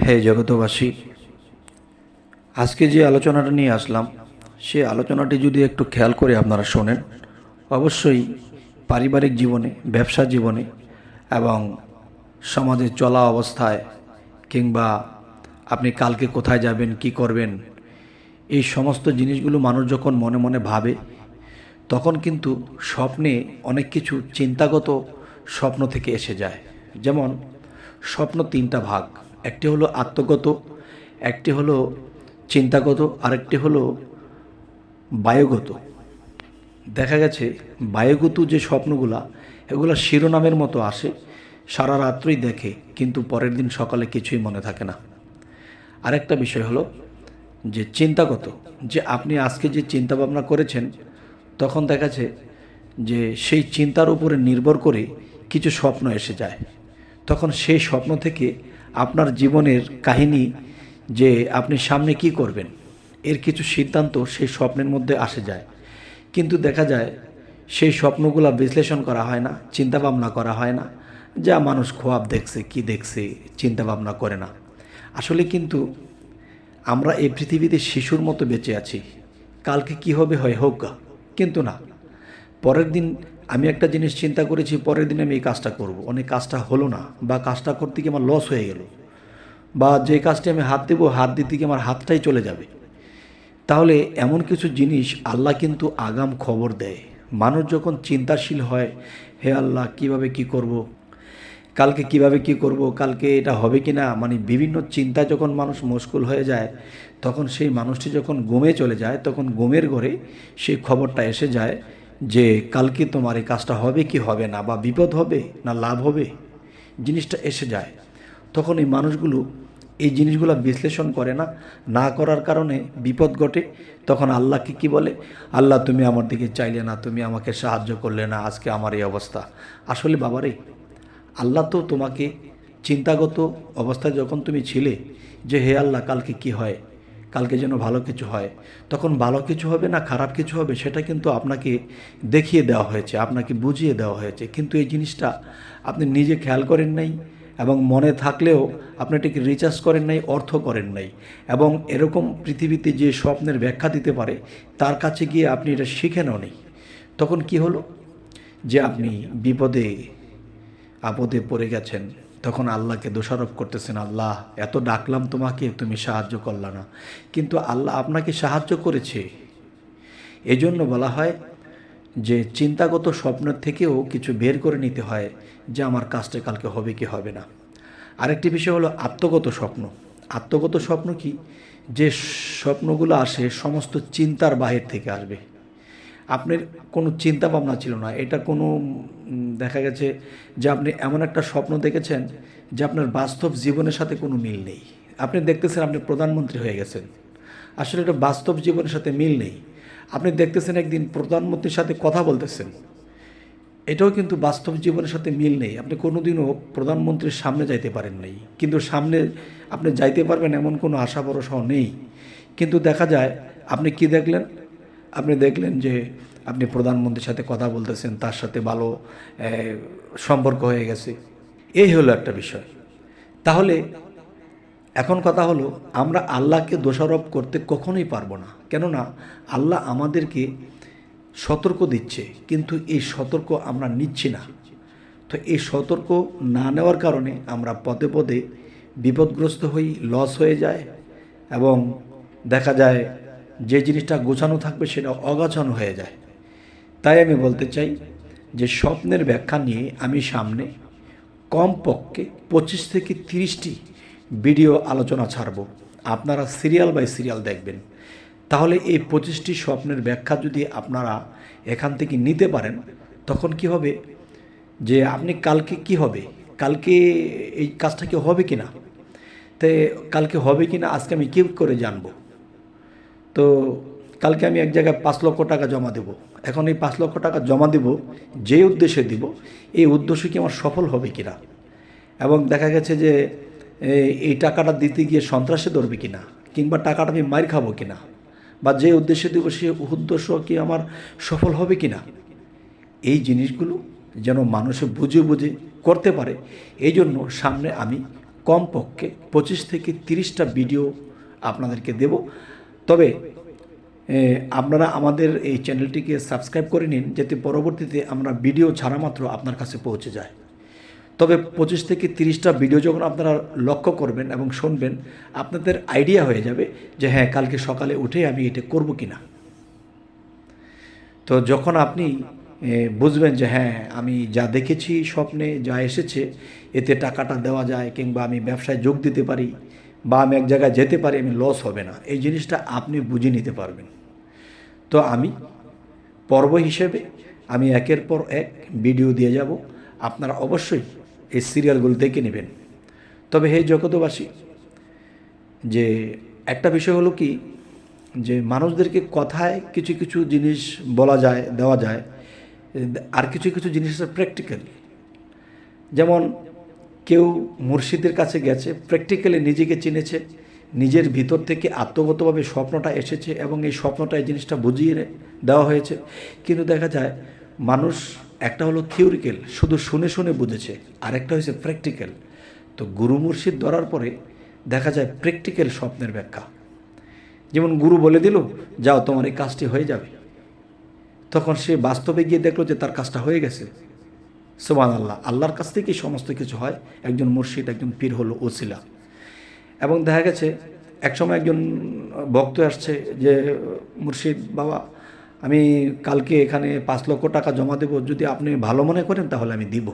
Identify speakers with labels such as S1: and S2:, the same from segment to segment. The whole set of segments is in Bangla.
S1: হে জগতবাসী, আজকে যে আলোচনাটা নিয়ে আসলাম সেই আলোচনাটি যদি একটু খেয়াল করে আপনারা শোনেন, অবশ্যই পারিবারিক জীবনে, ব্যবসা জীবনে এবং সমাজে চলা অবস্থায় কিংবা আপনি কালকে কোথায় যাবেন, কি করবেন, এই সমস্ত জিনিসগুলো মানুষ যখন মনে মনে ভাবে তখন কিন্তু স্বপ্নে অনেক কিছু চিন্তাগত স্বপ্ন থেকে এসে যায়। যেমন স্বপ্ন তিনটা ভাগ, একটি হলো আত্মগত, একটি হলো চিন্তাগত, আরেকটি হলো বায়ুগত। দেখা গেছে বায়ুগত যে স্বপ্নগুলা এগুলো শিরোনামের মতো আসে, সারা রাত্রই দেখে কিন্তু পরের দিন সকালে কিছুই মনে থাকে না। আরেকটা বিষয় হলো যে চিন্তাগত, যে আপনি আজকে যে চিন্তা ভাবনা করেছেন তখন দেখাচ্ছে যে সেই চিন্তার উপরে নির্ভর করে কিছু স্বপ্ন এসে যায়। তখন সেই স্বপ্ন থেকে আপনার জীবনের কাহিনী, যে আপনি সামনে কি করবেন, এর কিছু সিদ্ধান্ত সেই স্বপ্নের মধ্যে আসে যায়। কিন্তু দেখা যায় সেই স্বপ্নগুলো বিশ্লেষণ করা হয় না, চিন্তা ভাবনা করা হয় না। যা মানুষ খোয়াব দেখছে, কি দেখছে, চিন্তা ভাবনা করে না। আসলে কিন্তু আমরা এই পৃথিবীতে শিশুর মতো বেঁচে আছি, কালকে কি হবে হয় হোক গা, কিন্তু না, পরের দিন আমি একটা জিনিস চিন্তা করেছি, পরের দিন আমি এই কাজটা করব, অনেক কাজটা হলো না, বা কাজটা করতে গিয়ে আমার লস হয়ে গেল, বা যে কাজটি আমি হাত দেবো, হাত দিতে গিয়ে আমার হাতটাই চলে যাবে। তাহলে এমন কিছু জিনিস আল্লাহ কিন্তু আগাম খবর দেয়। মানুষ যখন চিন্তাশীল হয়, হে আল্লাহ কিভাবে কি করব, কালকে কিভাবে কি করব, কালকে এটা হবে কি না, মানে বিভিন্ন চিন্তায় যখন মানুষ মশগুল হয়ে যায়, তখন সেই মানুষটি যখন ঘুমে চলে যায়, তখন ঘুমের ঘরে সেই খবরটা এসে যায় যে কালকে তোমার এই কাজটা হবে কি হবে না, বা বিপদ হবে না লাভ হবে, জিনিসটা এসে যায়। তখন এই মানুষগুলো এই জিনিসগুলো বিশ্লেষণ করে না, না করার কারণে বিপদ ঘটে। তখন আল্লাহকে কি বলে, আল্লাহ তুমি আমার দিকে চাইলে না, তুমি আমাকে সাহায্য করলে না, আজকে আমার এই অবস্থা। আসলে বাবারে, আল্লাহ তো তোমাকে চিন্তাগত অবস্থায় যখন তুমি ছিলে যে হে আল্লাহ কালকে কি হয়, কালকে যেন ভালো কিছু হয়, তখন ভালো কিছু হবে না খারাপ কিছু হবে সেটা কিন্তু আপনাকে দেখিয়ে দেওয়া হয়েছে, আপনাকে বুঝিয়ে দেওয়া হয়েছে। কিন্তু এই জিনিসটা আপনি নিজে খেয়াল করেন নাই, এবং মনে থাকলেও আপনি এটাকে রিচার্জ করেন নাই, অর্থ করেন নাই। এবং এরকম পৃথিবীতে যে স্বপ্নের ব্যাখ্যা দিতে পারে তার কাছে গিয়ে আপনি এটা শিখেনও নেই। তখন কি হলো যে আপনি বিপদে আপদে পড়ে গেছেন, তখন আল্লাহকে দোষারোপ করতেছেন, আল্লাহ এত ডাকলাম তোমাকে, তুমি সাহায্য করলা না। কিন্তু আল্লাহ আপনাকে সাহায্য করেছে। এজন্য বলা হয় যে চিন্তাগত স্বপ্নের থেকেও কিছু বের করে নিতে হয় যে আমার কাজটা কালকে হবে কি হবে না। আরেকটি বিষয় হলো আত্মগত স্বপ্ন। আত্মগত স্বপ্ন কি, যে স্বপ্নগুলো আসে সমস্ত চিন্তার বাহির থেকে আসবে। আপনার কোনো চিন্তা ভাবনা ছিল না, এটা কোনো দেখা গেছে যে আপনি এমন একটা স্বপ্ন দেখেছেন যে আপনার বাস্তব জীবনের সাথে কোনো মিল নেই। আপনি দেখতেছেন আপনি প্রধানমন্ত্রী হয়ে গেছেন, আসলে এটা বাস্তব জীবনের সাথে মিল নেই। আপনি দেখতেছেন একদিন প্রধানমন্ত্রীর সাথে কথা বলতেছেন, এটাও কিন্তু বাস্তব জীবনের সাথে মিল নেই। আপনি কোনোদিনও প্রধানমন্ত্রীর সামনে যাইতে পারেন নাই, কিন্তু সামনে আপনি যাইতে পারবেন এমন কোনো আশা ভরসাও নেই। কিন্তু দেখা যায় আপনি কি দেখলেন, আপনি দেখলেন যে আপনি প্রধানমন্ত্রীর সাথে কথা বলতেছেন, তার সাথে ভালো সম্পর্ক হয়ে গেছে। এই হলো একটা বিষয়। তাহলে এখন কথা হলো, আমরা আল্লাহকে দোষারোপ করতে কখনোই পারবো না, কেননা আল্লাহ আমাদেরকে সতর্ক দিচ্ছে, কিন্তু এই সতর্ক আমরা নিচ্ছি না। তো এই সতর্ক না নেওয়ার কারণে আমরা পদে পদে বিপদগ্রস্ত হই, লস হয়ে যায়, এবং দেখা যায় যে জিনিসটা গোছানো থাকবে সেটা অগোছানো হয়ে যায়। তাই আমি বলতে চাই যে স্বপ্নের ব্যাখ্যা নিয়ে আমি সামনে কমপক্ষে 25 থেকে 30টি ভিডিও আলোচনা ছাড়ব। আপনারা সিরিয়াল বাই সিরিয়াল দেখবেন। তাহলে এই 25টি স্বপ্নের ব্যাখ্যা যদি আপনারা এখান থেকে নিতে পারেন, তখন কি হবে যে আপনি কালকে কি হবে, কালকে এই কাজটা কি হবে কি না, তো কালকে হবে কি না আজকে আমি কী করে জানবো। তো কালকে আমি এক জায়গায় 5 লক্ষ টাকা জমা দেব, এখন এই 5 লক্ষ টাকা জমা দেব যে উদ্দেশ্যে দিব, এই উদ্দেশ্য কি আমার সফল হবে কি না, এবং দেখা গেছে যে এই টাকাটা দিতে গিয়ে সন্ত্রাসে ধরবে কিনা, কিংবা টাকাটা আমি মার খাবো কিনা, বা যে উদ্দেশ্যে দেবো সে উদ্দেশ্য কি আমার সফল হবে কিনা। এই জিনিসগুলো যেন মানুষে বুঝে বুঝে করতে পারে, এই জন্য সামনে আমি কমপক্ষে 25 থেকে 30টা ভিডিও আপনাদেরকে দেব। তবে আপনারা আমাদের এই চ্যানেলটিকে সাবস্ক্রাইব করে নিন, যাতে পরবর্তীতে আমরা ভিডিও ছাড়া মাত্র আপনার কাছে পৌঁছে যায়। তবে 25 থেকে 30টা ভিডিও যখন আপনারা লক্ষ্য করবেন এবং শুনবেন, আপনাদের আইডিয়া হয়ে যাবে যে হ্যাঁ, কালকে সকালে উঠে আমি এটা করব কি না। তো যখন আপনি বুঝবেন যে হ্যাঁ, আমি যা দেখেছি স্বপ্নে, যা এসেছে, এতে টাকাটা দেওয়া যায়, কিংবা আমি ব্যবসায় যোগ দিতে পারি, বা আমি এক জায়গায় যেতে পারি, আমি লস হবে না, এই জিনিসটা আপনি বুঝে নিতে পারবেন। তো আমি পর্ব হিসেবে আমি একের পর এক ভিডিও দিয়ে যাব, আপনারা অবশ্যই এই সিরিয়ালগুলো দেখে নেবেন। তবে হে জগতবাসী, যে একটা বিষয় হলো কি, যে মানুষদেরকে কথায় কিছু কিছু জিনিস বলা যায়, দেওয়া যায়, আর কিছু কিছু জিনিস আছে প্র্যাকটিক্যাল। যেমন কেউ মুর্শিদের কাছে গেছে, প্র্যাকটিক্যালি নিজেকে চিনেছে, নিজের ভিতর থেকে আত্মগতভাবে স্বপ্নটা এসেছে এবং এই স্বপ্নটা, এই জিনিসটা বুঝিয়ে দেওয়া হয়েছে। কিন্তু দেখা যায় মানুষ, একটা হলো থিওরিক্যাল, শুধু শুনে শুনে বুঝেছে, আর একটা হয়েছে প্র্যাকটিক্যাল। তো গুরু মুর্শিদ ধরার পরে দেখা যায় প্র্যাকটিক্যাল স্বপ্নের ব্যাখ্যা। যেমন গুরু বলে দিল, যাও তোমার এই কাজটি হয়ে যাবে, তখন সে বাস্তবে গিয়ে দেখলো যে তার কাজটা হয়ে গেছে। সুবহানাল্লাহ, আল্লাহর কাছ থেকেই সমস্ত কিছু হয়। একজন মুর্শিদ, একজন পীর হলো ওসিলা। এবং দেখা গেছে একসময় একজন ভক্ত আসছে যে, মুর্শিদ বাবা, আমি কালকে এখানে 5 লক্ষ টাকা জমা দেব, যদি আপনি ভালো মনে করেন তাহলে আমি দিব,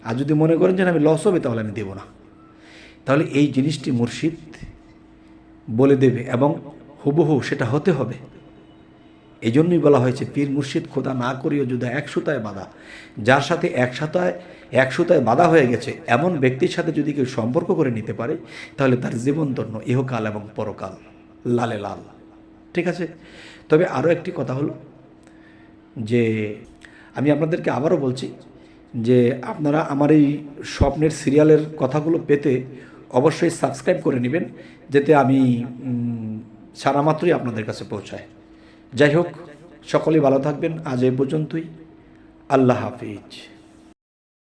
S1: আর যদি মনে করেন যে আমি লস হবে তাহলে আমি দেব না। তাহলে এই জিনিসটি মুর্শিদ বলে দেবে এবং হুবহু সেটা হতে হবে। এই জন্যই বলা হয়েছে, পীর মুর্শিদ খোদা না করিও যদি 1 সুতায় বাঁধা। যার সাথে 1 সুতায় বাঁধা হয়ে গেছে, এমন ব্যক্তির সাথে যদি কেউ সম্পর্ক করে নিতে পারে, তাহলে তার জীবন ধন্য ইহকাল এবং পরকাল লালে লাল। ঠিক আছে। তবে আরও একটি কথা হলো যে, আমি আপনাদেরকে আবারও বলছি যে, আপনারা আমার এই স্বপ্নের সিরিয়ালের কথাগুলো পেতে অবশ্যই সাবস্ক্রাইব করে নেবেন, যাতে আমি সারা মাত্রই আপনাদের কাছে পৌঁছায়। যাই হোক, সকলেই ভালো থাকবেন। আজ এই পর্যন্তই। আল্লাহ হাফিজ।